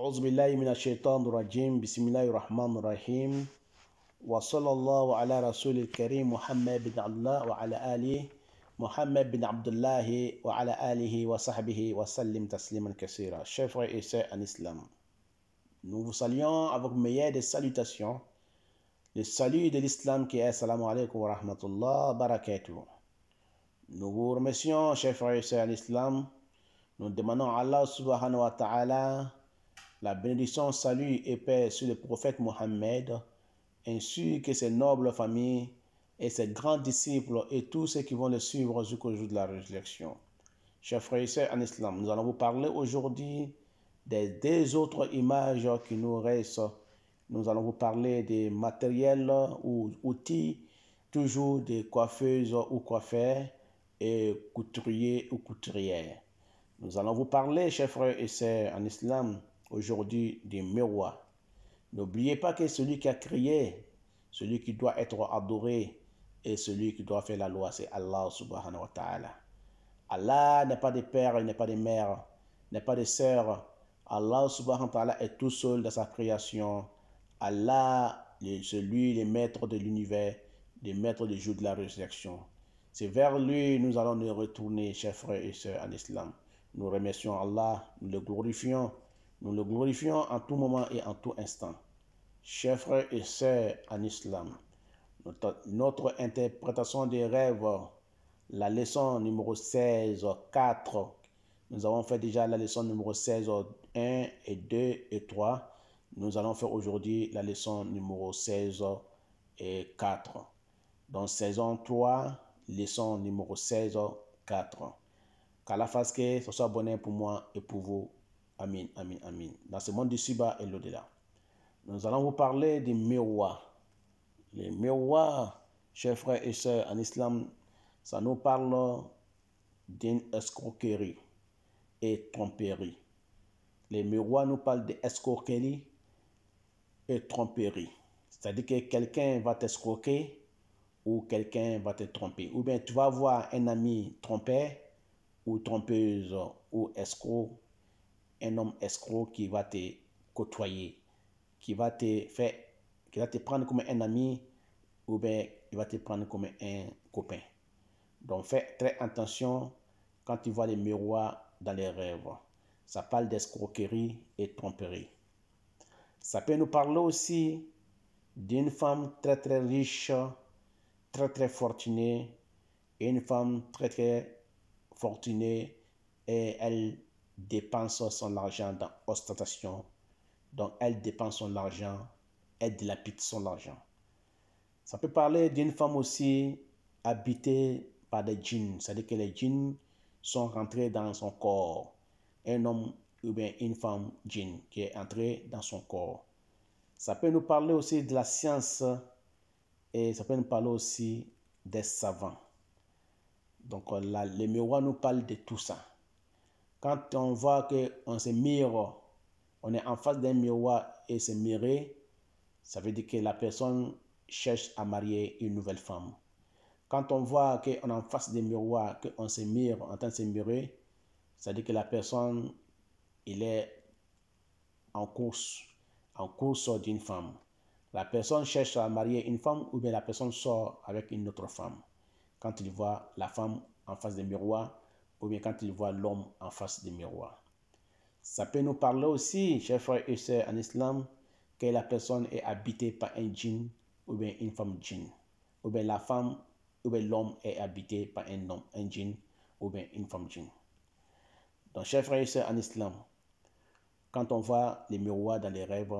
أعوذ بالله من الشيطان الرجيم بسم الله الرحمن الرحيم وصلى الله على رسول الكريم محمد بن عبد الله وعلى آله محمد بن عبد الله وعلى آله وصحبه وسلم تسليما كثيرا. Chers frères et sœurs en islam, nous vous saluons avec meilleure des salutations, le salut de l'islam qui est Assalamu alaikum wa rahmatullah wa barakatuh. Nous vous remercions, chers frères et sœurs en islam. Nous demandons à Allah subhanahu wa ta'ala la bénédiction, salut et paix sur le prophète Mohammed, ainsi que ses nobles familles et ses grands disciples et tous ceux qui vont le suivre jusqu'au jour de la résurrection. Chers frères et sœurs en islam, nous allons vous parler aujourd'hui des deux autres images qui nous restent. Nous allons vous parler des matériels ou outils, toujours des coiffeuses ou coiffeurs et couturiers ou couturières. Nous allons vous parler, chers frères et sœurs en islam, aujourd'hui des miroirs. N'oubliez pas que celui qui a créé, celui qui doit être adoré et celui qui doit faire la loi, c'est Allah subhanahu wa ta'ala. Allah n'est pas de père, il n'est pas de mère, n'est pas de sœur. Allah subhanahu wa ta'ala est tout seul dans sa création. Allah, c'est lui le maître de l'univers, le maître du jour de la résurrection. C'est vers lui nous allons nous retourner, chers frères et sœurs en islam. Nous remercions Allah, nous le glorifions en tout moment et en tout instant. Chers frères et sœurs en islam, notre interprétation des rêves, la leçon numéro 16, 4, nous avons fait déjà la leçon numéro 16, 1 et 2 et 3. Nous allons faire aujourd'hui la leçon numéro 16 et 4. Donc saison 3, leçon numéro 16, 4. Qu'Allah fasse que ce soit bonheur pour moi et pour vous. Amin, amin, amin. Dans ce monde d'ici-bas et l'au-delà. Nous allons vous parler des miroirs. Les miroirs, chers frères et sœurs en islam, ça nous parle d'une escroquerie et tromperie. Les miroirs nous parlent d'escroquerie et tromperie. C'est-à-dire que quelqu'un va t'escroquer ou quelqu'un va te tromper. Ou bien tu vas voir un ami trompeur ou trompeuse ou escroc, un homme escroc qui va te côtoyer, qui va te prendre comme un ami ou bien il va te prendre comme un copain. Donc fais très attention quand tu vois les miroirs dans les rêves. Ça parle d'escroquerie et tromperie. Ça peut nous parler aussi d'une femme très très riche, très très fortunée, et une femme très très fortunée et elle dépense son argent dans ostentation. Donc elle dépense son argent, elle dilapide son argent. Ça peut parler d'une femme aussi habitée par des djinns, c'est-à-dire que les djinns sont rentrés dans son corps. Un homme ou bien une femme djinn qui est entrée dans son corps. Ça peut nous parler aussi de la science et ça peut nous parler aussi des savants. Donc là, les miroirs nous parlent de tout ça. Quand on voit qu'on se mire, on est en face d'un miroir et se mirer, ça veut dire que la personne cherche à marier une nouvelle femme. Quand on voit qu'on est en face d'un miroir, qu'on se mire en train de se mirer, ça veut dire que la personne, il est en course d'une femme. La personne cherche à marier une femme ou bien la personne sort avec une autre femme. Quand il voit la femme en face du miroir ou bien quand il voit l'homme en face du miroir. Ça peut nous parler aussi, chers frères et sœurs en islam, que la personne est habitée par un djinn ou bien une femme djinn. Ou bien la femme ou bien l'homme est habité par un djinn ou bien une femme djinn. Donc, chers frères et sœurs en islam, quand on voit les miroirs dans les rêves,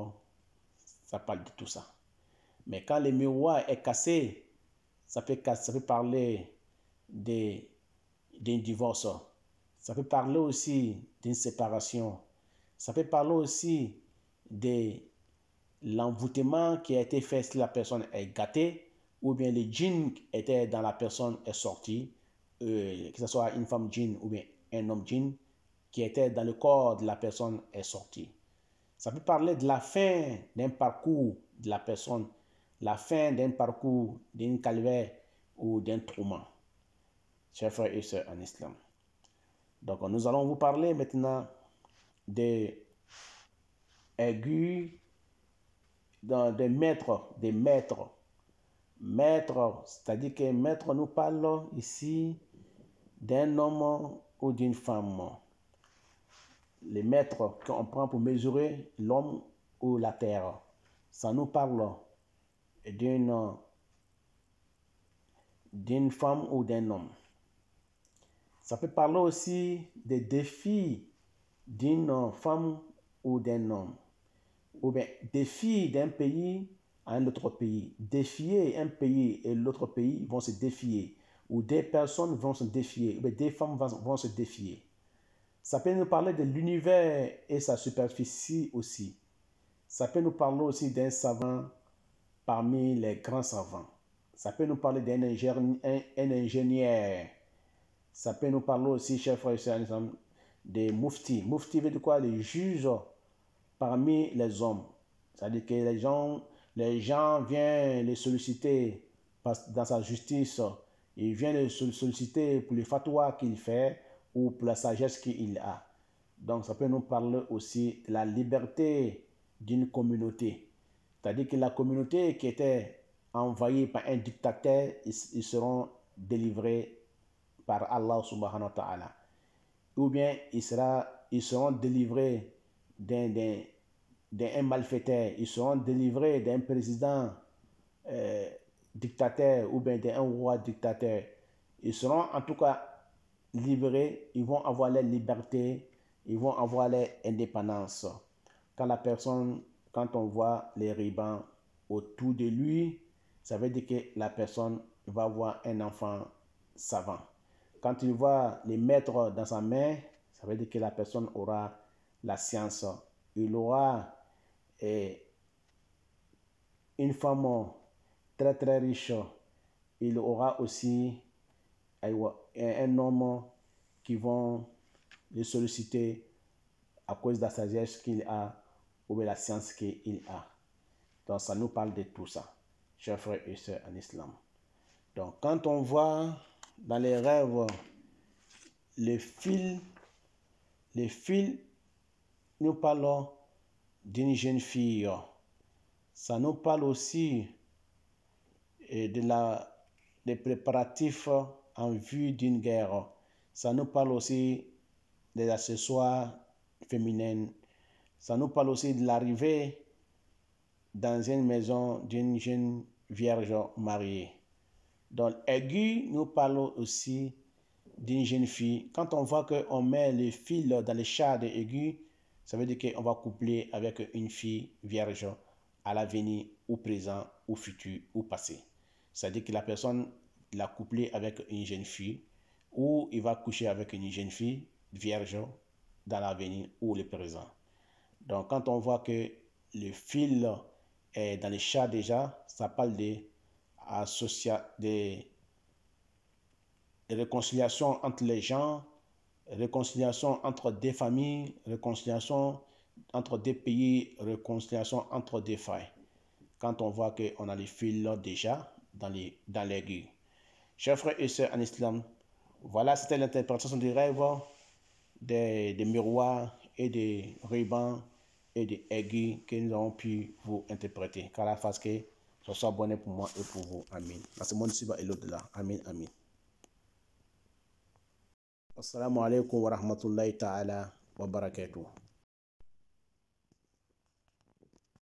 ça parle de tout ça. Mais quand le miroir est cassé, ça peut parler d'un divorce. Ça peut parler aussi d'une séparation. Ça peut parler aussi de l'envoûtement qui a été fait si la personne est gâtée ou bien le djinn qui était dans la personne est sorti, que ce soit une femme djinn ou bien un homme djinn qui était dans le corps de la personne est sorti. Ça peut parler de la fin d'un parcours de la personne, la fin d'un parcours, d'une calvaire ou d'un trauma. Chers frères et sœurs en islam. Donc nous allons vous parler maintenant de aigus, dans des maîtres, Maître, c'est-à-dire que maître nous parle ici d'un homme ou d'une femme. Les mètres qu'on prend pour mesurer l'homme ou la terre. Ça nous parle d'une femme ou d'un homme. Ça peut parler aussi des défis d'une femme ou d'un homme. Ou bien défis d'un pays à un autre pays. Défier un pays et l'autre pays vont se défier. Ou des personnes vont se défier. Ou bien des femmes vont se défier. Ça peut nous parler de l'univers et sa superficie aussi. Ça peut nous parler aussi d'un savant parmi les grands savants. Ça peut nous parler d'un ingénieur. Ça peut nous parler aussi, chers frères et sœurs, des mouftis. Moufti veut dire quoi? Les juges parmi les hommes. C'est-à-dire que les gens viennent les solliciter dans sa justice. Ils viennent les solliciter pour les fatwas qu'il fait ou pour la sagesse qu'il a. Donc ça peut nous parler aussi de la liberté d'une communauté. C'est-à-dire que la communauté qui était envahie par un dictateur, ils seront délivrés par Allah subhanahu wa ta'ala. Ou bien ils seront délivrés d'un malfaiteur, ils seront délivrés d'un président dictateur ou bien d'un roi dictateur. Ils seront en tout cas libérés, ils vont avoir leur liberté, ils vont avoir leur indépendance. Quand on voit les rubans autour de lui, ça veut dire que la personne va avoir un enfant savant. Quand il voit les maîtres dans sa main, ça veut dire que la personne aura la science. Il aura une femme très très riche. Il aura aussi un homme qui vont le solliciter à cause de la sagesse qu'il a ou de la science qu'il a. Donc ça nous parle de tout ça, chers frères et sœurs en islam. Donc quand on voit dans les rêves les fils nous parlons d'une jeune fille. Ça nous parle aussi des préparatifs en vue d'une guerre. Ça nous parle aussi des accessoires féminins. Ça nous parle aussi de l'arrivée dans une maison d'une jeune vierge mariée. Donc, aigu nous parle aussi d'une jeune fille. Quand on voit qu'on met le fil dans le chat de aigu, ça veut dire qu'on va coupler avec une fille vierge à l'avenir, ou présent, ou futur, ou passé. C'est-à-dire que la personne l'a couplé avec une jeune fille, ou il va coucher avec une jeune fille vierge dans l'avenir ou le présent. Donc, quand on voit que le fil est dans le chat déjà, ça parle de réconciliation entre les gens, réconciliation entre des familles, réconciliation entre des pays, réconciliation entre des frères. Quand on voit qu'on a les fils déjà dans l'aigu. Chers frères et sœurs en islam, voilà, c'était l'interprétation des rêves, des miroirs et des rubans et des aigus que nous avons pu vous interpréter. Car la face que ce soit bonne pour moi et pour vous. Amin. Dans ce monde ci-bas et l'au-delà. Amin, amin. Assalamu alaikum wa rahmatullahi ta'ala wa barakatuh.